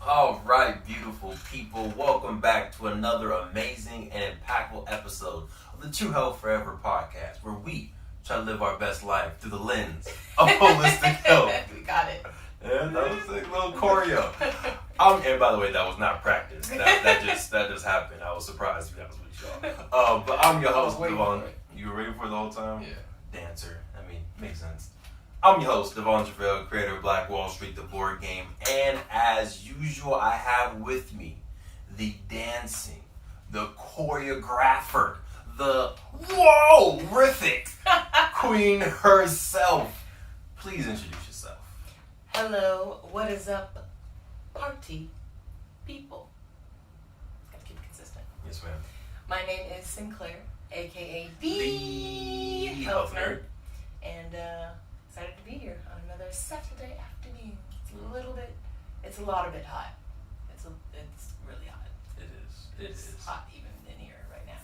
All right, beautiful people. Welcome back to another amazing and impactful episode of the True Health Forever podcast, where we try to live our best life through the lens of holistic health. We got it. Yeah, that was a little choreo. And by the way, that was not practice. That just happened. I was surprised to be honest with y'all. But I'm your host, Devon. You were waiting for it the whole time? Yeah. Dancer. I mean, makes sense. I'm your host, Devon Truvel, creator of Black Wall Street, the board game. And as usual, I have with me the dancing, the choreographer, the whoa-rific queen herself. Please introduce yourself. Hello, what is up, party people? Gotta keep it consistent. Yes, ma'am. My name is Sinclair, aka the Health Nerd. And excited to be here on another Saturday afternoon. It's a lot of bit hot. It's really hot. It's hot even in here right now.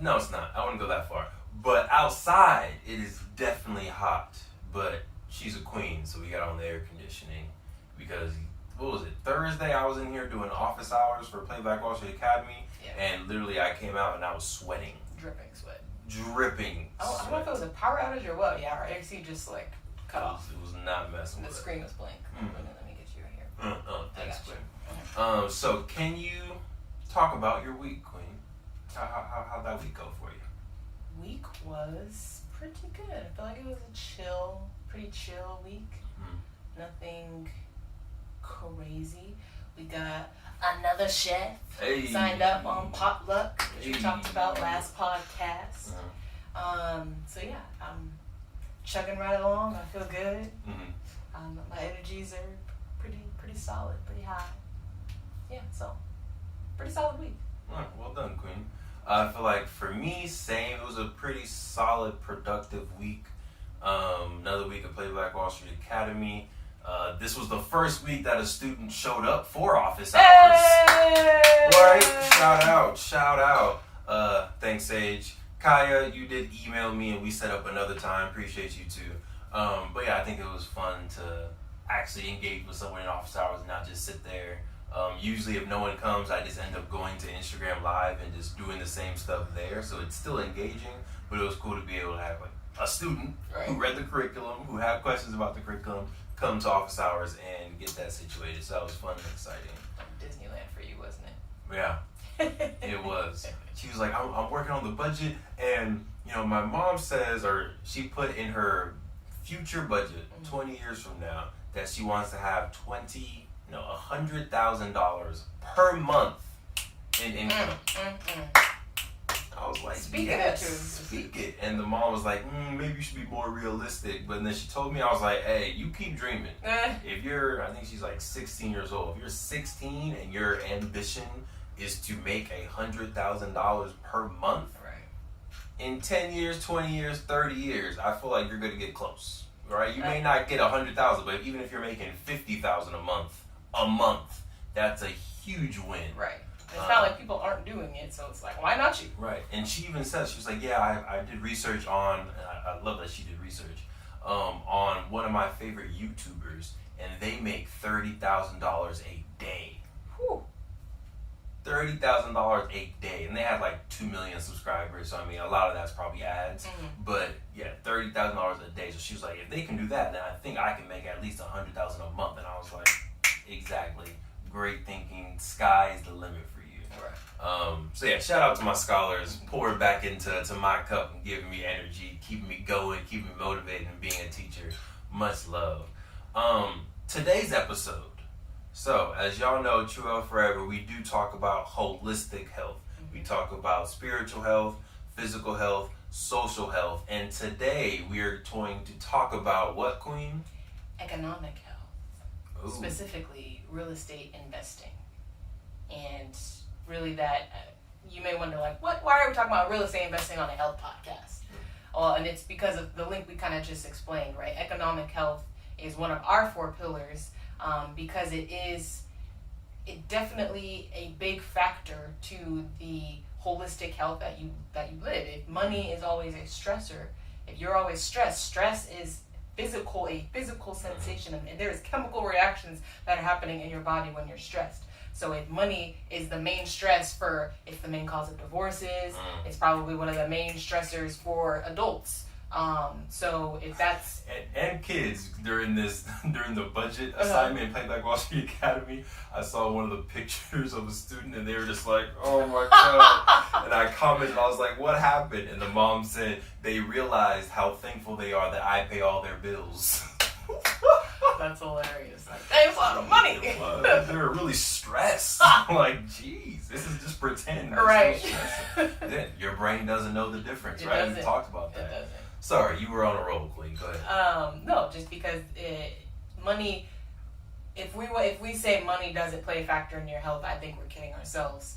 No, it's not. I wouldn't go that far. But outside, it is definitely hot. But she's a queen, so we got on the air conditioning. Because, what was it, Thursday I was in here doing office hours for Playback Wall Street Academy. Yeah. And literally I came out and I was sweating. Dripping sweat. Dripping I don't know if it was a power outage or what. Yeah, our AC just like cut off. It was not messing The with screen was blank. Let me get you right here. Thanks, I Queen. got you. So can you talk about your week, Queen? How'd that week go for you? Week was pretty good. I feel like it was a pretty chill week. Nothing crazy. We got another chef signed up on Potluck, which we talked about last podcast. So yeah, I'm chugging right along. I feel good. My energies are pretty solid, pretty high. Yeah, so pretty solid week. Well done, Queen. I feel like for me, same. It was a pretty solid, productive week. Another week of Playback Wall Street Academy. This was the first week that a student showed up for office hours. Hey! Right? Shout out. Thanks, Sage. Kaya, you did email me and we set up another time. Appreciate you too. But yeah, I think it was fun to actually engage with someone in office hours and not just sit there. Usually if no one comes, I just end up going to Instagram Live and just doing the same stuff there. So it's still engaging, but it was cool to be able to have like a student who read the curriculum, who had questions about the curriculum, come to office hours and get that situated. So that was fun and exciting. Disneyland for you, wasn't it? Yeah, it was. She was like, I'm working on the budget, and you know, my mom says, or she put in her future budget, 20 years from now, that she wants to have $100,000 per month in income. I was like, speak it. And the mom was like, maybe you should be more realistic. But then she told me, I was like, hey, you keep dreaming. If you're, I think she's like 16 years old. If you're 16 and your ambition is to make $100,000 per month, in 10 years, 20 years, 30 years, I feel like you're going to get close. Right? You may not get 100,000, but even if you're making 50,000 a month, that's a huge win. Right. It's not like people aren't doing it, so it's like, why not you? Right. And she even says, she was like, yeah, I did research on, I love that she did research, on one of my favorite YouTubers, and they make $30,000 a day. Whew. $30,000 a day. And they have like 2 million subscribers, so I mean, a lot of that's probably ads. But yeah, $30,000 a day. So she was like, if they can do that, then I think I can make at least $100,000 a month. And I was like, exactly. Great thinking. Sky's the limit for you. So yeah, shout out to my scholars, pouring back into my cup and giving me energy, keeping me going, keeping me motivated, and being a teacher. Much love. Today's episode. So as y'all know, True Health Forever, we do talk about holistic health. We talk about spiritual health, physical health, social health, and today we are going to talk about what, Queen? Economic health. Ooh. Specifically, real estate investing. And really that, you may wonder like, why are we talking about real estate investing on a health podcast? Well, and it's because of the link we kind of just explained, right? Economic health is one of our 4 pillars because it definitely a big factor to the holistic health that you live. If money is always a stressor, if you're always stressed, stress is physical sensation, and there is chemical reactions that are happening in your body when you're stressed. So if money is the main stress it's the main cause of divorces, it's probably one of the main stressors for adults. So if that's and kids during the budget assignment in Playback Wall Street Academy, I saw one of the pictures of a student and they were just like, oh my god. And I commented, I was like, what happened? And the mom said they realized how thankful they are that I pay all their bills. That's hilarious. Like, that's a lot of money. They were really stressed. I'm like, geez, this is just pretend. Right. Then your brain doesn't know the difference, It right? doesn't. We talked about that. It doesn't. Sorry, you were on a roll, Queen. Go ahead. No, just because money. If we say money doesn't play a factor in your health, I think we're kidding ourselves.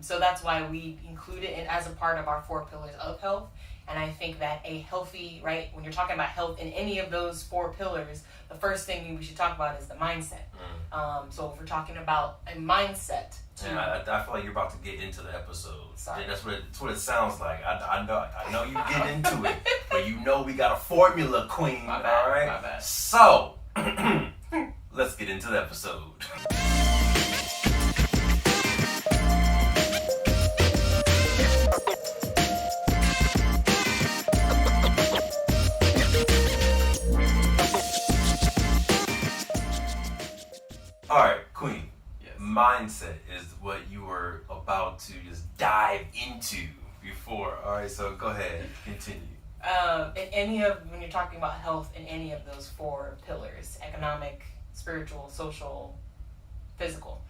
So that's why we include it as a part of our 4 pillars of health. And I think that a healthy, right, when you're talking about health in any of those 4 pillars, the first thing we should talk about is the mindset. So if we're talking about a mindset. I feel like you're about to get into the episode. Sorry. That's what it sounds like. I know you get into it, but you know we got a formula, Queen. My bad, all right? my bad. So, let's get into the episode. All right, Queen. Yes. Mindset is what you were about to just dive into before. All right, so go ahead, continue. When you're talking about health in any of those 4 pillars, economic, spiritual, social, physical,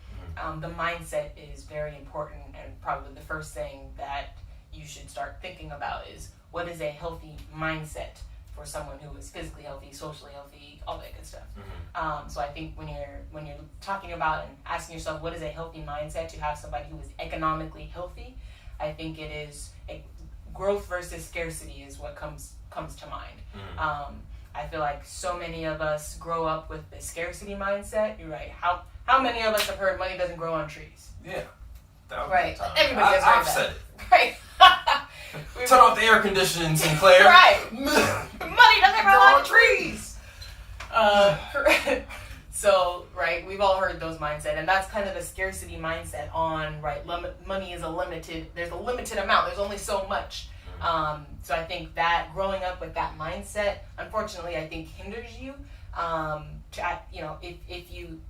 the mindset is very important, and probably the first thing that you should start thinking about is what is a healthy mindset for someone who is physically healthy, socially healthy, all that good stuff. So I think when you're talking about and asking yourself what is a healthy mindset to have somebody who is economically healthy, I think it is growth versus scarcity is what comes to mind. I feel like so many of us grow up with the scarcity mindset. You're right. How many of us have heard money doesn't grow on trees? Yeah. Right. Everybody has heard I've that. said it. Right. Turn off the air conditioning, Sinclair. Right. Money doesn't grow on trees. So, right, we've all heard those mindset, and that's kind of the scarcity mindset on, right, money is there's a limited amount, there's only so much. So I think that growing up with that mindset, unfortunately, I think hinders you, if you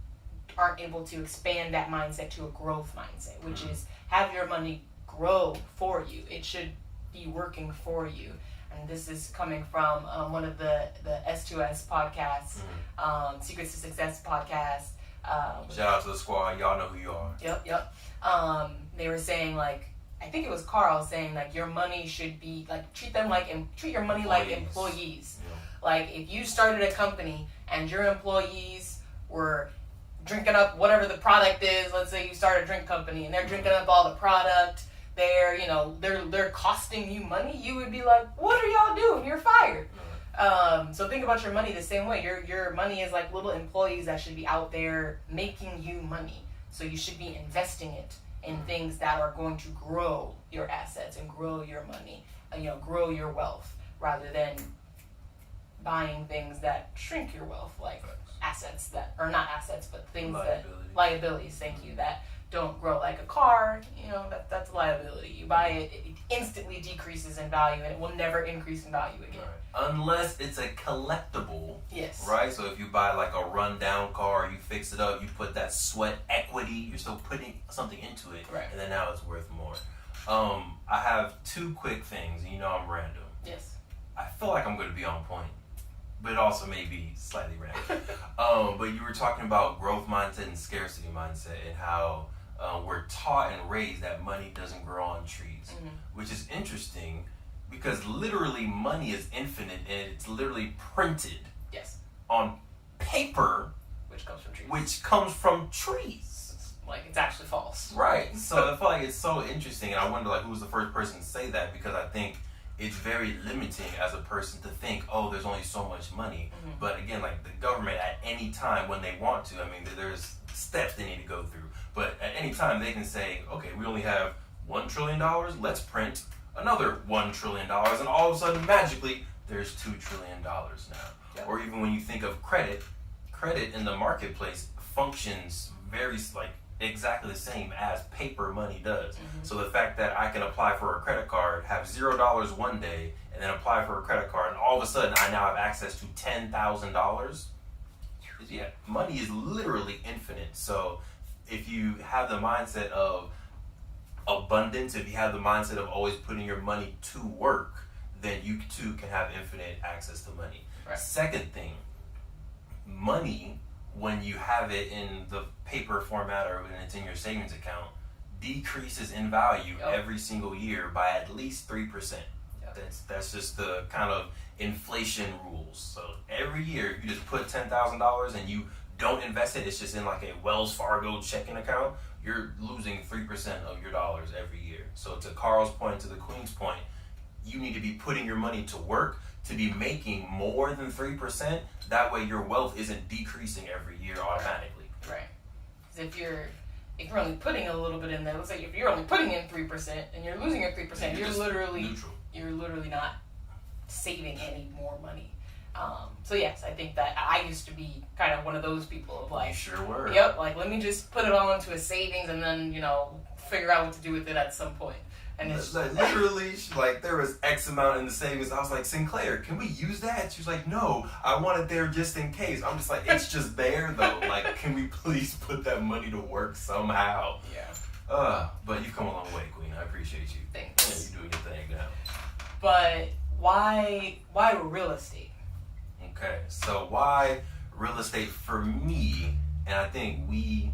aren't able to expand that mindset to a growth mindset, which is have your money grow for you. It should be working for you. And this is coming from one of the S2S podcasts, Secrets to Success podcast. Shout out to the squad. Y'all know who you are. Yep. They were saying, like, I think it was Carl saying, like, your money should be, like, treat your money like employees. Yeah. Like, if you started a company and your employees were drinking up whatever the product is, let's say you start a drink company and they're drinking up all the product, they're costing you money, you would be like, what are y'all doing? You're fired. So think about your money the same way. Your money is like little employees that should be out there making you money. So you should be investing it in things that are going to grow your assets and grow your money, grow your wealth, rather than buying things that shrink your wealth, like assets that are not assets, but things liabilities. Thank you, that don't grow, like a car. That's a liability. You buy it, it instantly decreases in value, and it will never increase in value again. Right. Unless it's a collectible. Yes. Right? So if you buy like a rundown car, you fix it up, you put that sweat equity, you're still putting something into it, right, and then now it's worth more. I have 2 quick things, and I'm random. Yes. I feel like I'm going to be on point, but it also may be slightly random. But you were talking about growth mindset and scarcity mindset, and how we're taught and raised that money doesn't grow on trees, which is interesting because literally money is infinite and it's literally printed on paper, which comes from trees. Like, it's actually false. Right. So I feel like it's so interesting, and I wonder, like, who's the first person to say that, because I think it's very limiting as a person to think, oh, there's only so much money. But again, like, the government at any time when they want to, there's steps they need to go through. But at any time they can say, okay, we only have $1 trillion, let's print another $1 trillion, and all of a sudden, magically, there's $2 trillion now. Yep. Or even when you think of credit in the marketplace functions exactly the same as paper money does. Mm-hmm. So the fact that I can apply for a credit card, have $0 one day, and then apply for a credit card, and all of a sudden I now have access to $10,000. Yeah, money is literally infinite. So if you have the mindset of abundance, if you have the mindset of always putting your money to work, then you too can have infinite access to money. Right. Second thing, money, when you have it in the paper format or when it's in your savings account, decreases in value every single year by at least 3%. Yep. That's just the kind of inflation rules. So every year, if you just put $10,000 and you don't invest it, it's just in like a Wells Fargo checking account, you're losing 3% of your dollars every year. So to Carl's point, to the Queen's point, you need to be putting your money to work to be making more than 3%. That way your wealth isn't decreasing every year automatically. Right. Because if you're only putting a little bit in there, let's say if you're only putting in 3% and you're losing your 3%, you're literally neutral. You're literally not saving any more money. So yes, I think that I used to be kind of one of those people of like, you sure were. Yep, like let me just put it all into a savings and then, figure out what to do with it at some point. And it's like, literally, like there was X amount in the savings. I was like, Sinclair, can we use that? She was like, no, I want it there just in case. I'm just like, it's just there though. Like, can we please put that money to work somehow? Yeah. But you've come a long way, Queen. I appreciate you. Thanks. Yeah, you're doing your thing now. But why real estate? Okay, so why real estate for me? And I think we've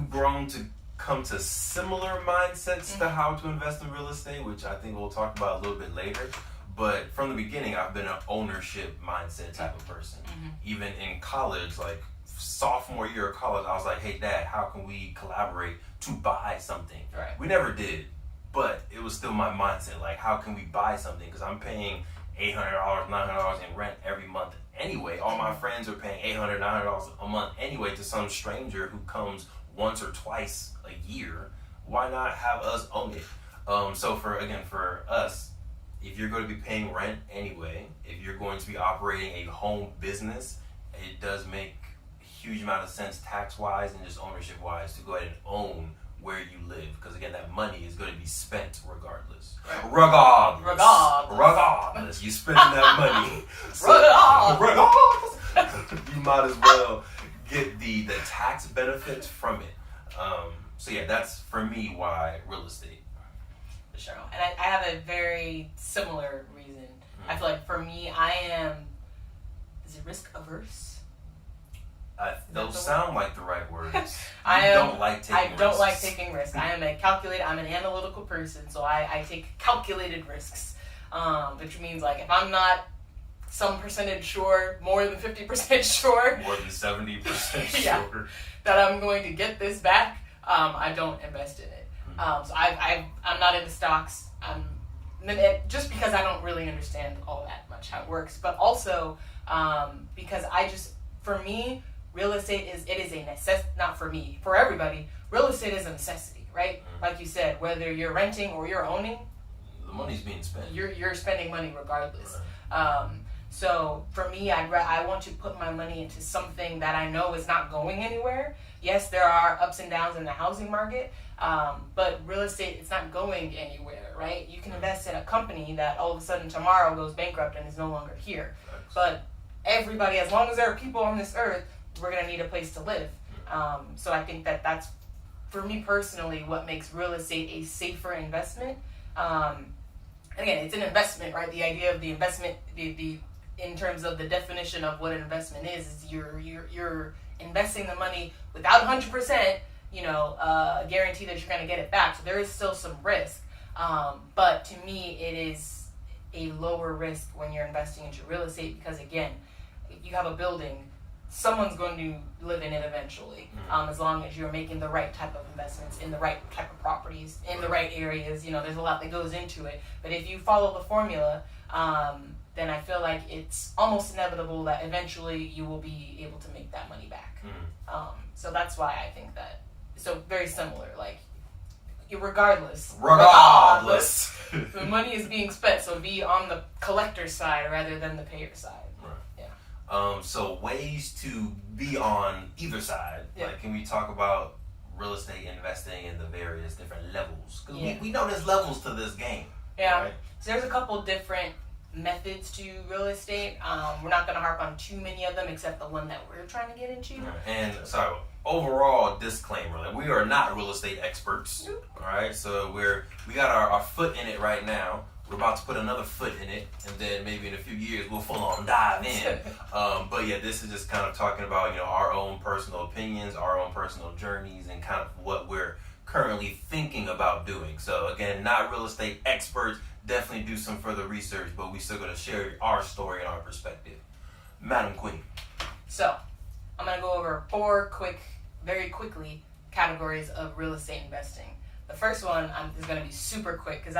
grown to come to similar mindsets to how to invest in real estate, which I think we'll talk about a little bit later. But from the beginning, I've been an ownership mindset type of person. Mm-hmm. Even in college, like sophomore year of college, I was like, hey, Dad, how can we collaborate to buy something? Right. We never did, but it was still my mindset. Like, how can we buy something? Because I'm paying $800, $900 in rent every month anyway. All my friends are paying $800, $900 a month anyway to some stranger who comes once or twice a year. Why not have us own it? So for us, if you're going to be paying rent anyway, if you're going to be operating a home business, it does make a huge amount of sense tax-wise and just ownership-wise to go ahead and own where you live, because again, that money is going to be spent regardless. Regardless, you spending that money. Regardless. You might as well get the tax benefits from it. So yeah, that's for me why real estate. For sure. And I have a very similar reason. Mm-hmm. I feel like for me, is it risk averse? Those sound like the right words. I don't like taking risks. I'm an analytical person, so I take calculated risks, which means like if I'm not some percentage sure, more than 50% sure, more than 70% yeah, sure that I'm going to get this back, I don't invest in it. So I'm not into stocks. Just because I don't really understand all that much how it works, but also because for me, real estate is a necessity. Not for me, for everybody. Real estate is a necessity, right? Mm-hmm. Like you said, whether you're renting or you're owning, the money's being spent. You're spending money regardless. Right. So for me, I want to put my money into something that I know is not going anywhere. Yes, there are ups and downs in the housing market, but real estate, it's not going anywhere, right? You can invest in a company that all of a sudden tomorrow goes bankrupt and is no longer here. Thanks. But everybody, as long as there are people on this earth, we're going to need a place to live. So I think that's, for me personally, what makes real estate a safer investment. Again, it's an investment, right? The idea of the investment, the in terms of the definition of what an investment is you're investing the money without 100%, guarantee that you're going to get it back. So there is still some risk. But to me, it is a lower risk when you're investing into real estate because, again, if you have a building, someone's going to live in it eventually, as long as you're making the right type of investments in the right type of properties, in the right areas. There's a lot that goes into it. But if you follow the formula, then I feel like it's almost inevitable that eventually you will be able to make that money back. So that's why I think that. So very similar, like regardless, the money is being spent. So be on the collector side rather than the payer side. Right. Yeah. So ways to be on either side. Yeah. Like, can we talk about real estate investing in the various different levels? Because we know there's levels to this game. Yeah. Right? So there's a couple different methods to real estate. We're not going to harp on too many of them except the one that we're trying to get into. And so overall disclaimer, like, we are not real estate experts. All right. So we got our foot in it right now. We're about to put another foot in it, and then maybe in a few years we'll full on dive in. But yeah, this is just kind of talking about, our own personal opinions, our own personal journeys, and kind of what we're currently thinking about doing. So again, not real estate experts. Definitely do some further research, but we still going to share our story and our perspective. Madam Queen. So I'm going to go over 4 very quickly categories of real estate investing. The first one is going to be super quick because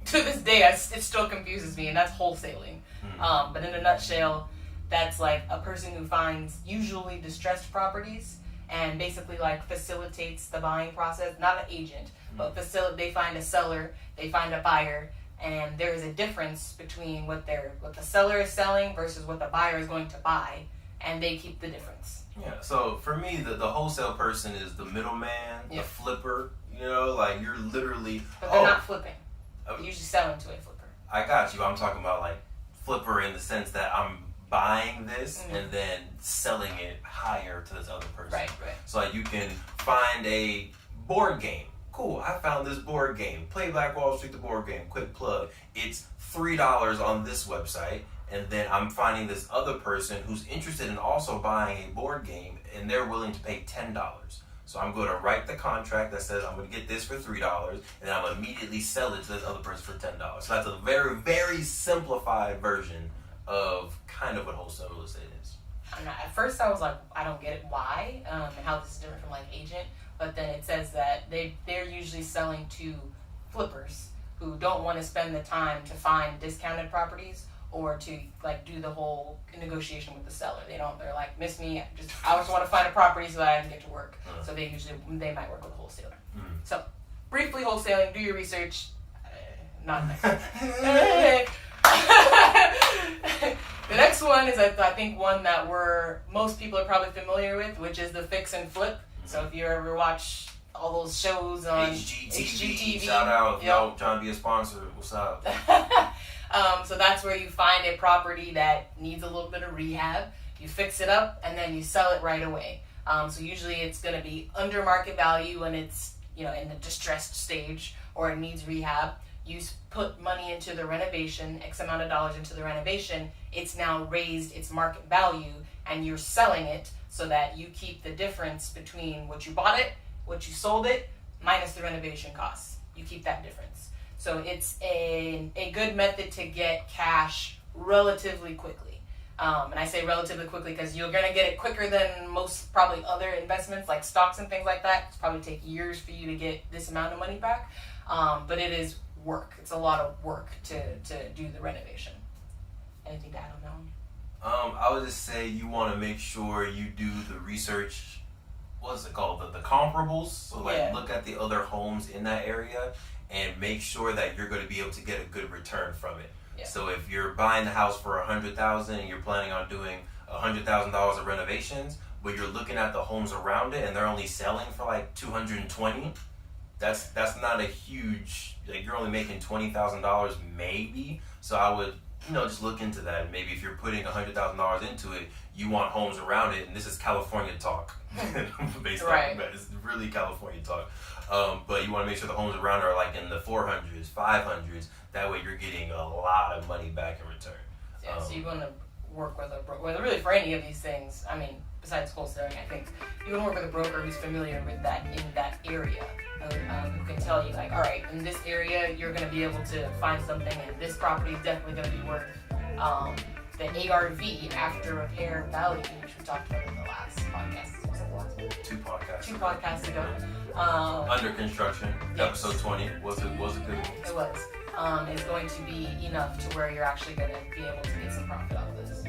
to this day, it still confuses me, and that's wholesaling. But in a nutshell, that's like a person who finds usually distressed properties and basically like facilitates the buying process. Not an agent, but they find a seller, they find a buyer, and there is a difference between what the seller is selling versus what the buyer is going to buy, and they keep the difference. Yeah, so for me, the wholesale person is the middleman, the flipper, like you're literally... But they're not flipping. They're usually selling to a flipper. I got you. I'm talking about like flipper in the sense that I'm buying this and then selling it higher to this other person. Right. So like you can find a board game. Cool, I found this board game. Play Black Wall Street, the board game. Quick plug. It's $3 on this website. And then I'm finding this other person who's interested in also buying a board game, and they're willing to pay $10. So I'm going to write the contract that says I'm going to get this for $3, and then I'm going to immediately sell it to this other person for $10. So that's a very, very simplified version of kind of what wholesale real estate is. And at first I was like, I don't get it, why, and how this is different from like agent. But then it says that they're usually selling to flippers who don't want to spend the time to find discounted properties or to like do the whole negotiation with the seller. They're like, miss me, I just want to find a property so that I can get to work. So they might work with a wholesaler. So briefly wholesaling, do your research. Not nice. The next one is I think one that most people are probably familiar with, which is the fix and flip. So if you ever watch all those shows on HGTV, shout out, no, trying to be a sponsor, what's up? So that's where you find a property that needs a little bit of rehab, you fix it up, and then you sell it right away. So usually it's going to be under market value when it's in the distressed stage, or it needs rehab. You put money into the renovation, X amount of dollars into the renovation, it's now raised its market value, and you're selling it so that you keep the difference between what you bought it, what you sold it, minus the renovation costs. You keep that difference. So it's a good method to get cash relatively quickly. And I say relatively quickly because you're going to get it quicker than most probably other investments like stocks and things like that. It's probably take years for you to get this amount of money back. But it is work. It's a lot of work to do the renovation. Anything to add on that one? I would just say you want to make sure you do the research. What's it called? The comparables. So look at the other homes in that area and make sure that you're going to be able to get a good return from it. Yeah. So if you're buying the house for $100,000 and you're planning on doing $100,000 of renovations, but you're looking at the homes around it and they're only selling for like $220,000, that's not a huge. Like you're only making $20,000 maybe. So I would just look into that. Maybe if you're putting $100,000 into it, you want homes around it, and this is California talk. Based on it's really California talk. But you want to make sure the homes around are like in the 400s, 500s. That way you're getting a lot of money back in return. Yeah, so you want to work with a broker. Really, for any of these things, I mean, besides wholesaling, I think you want to work with a broker who's familiar with that in that area. Who can tell you, like, all right, in this area, you're going to be able to find something, and this property is definitely going to be worth the ARV, after repair value, which we talked about in the last podcast. Was it the last one? Two podcasts ago. Under construction, episode 20. Was it good one? It was. Is going to be enough to where you're actually going to be able to get some profit out of this.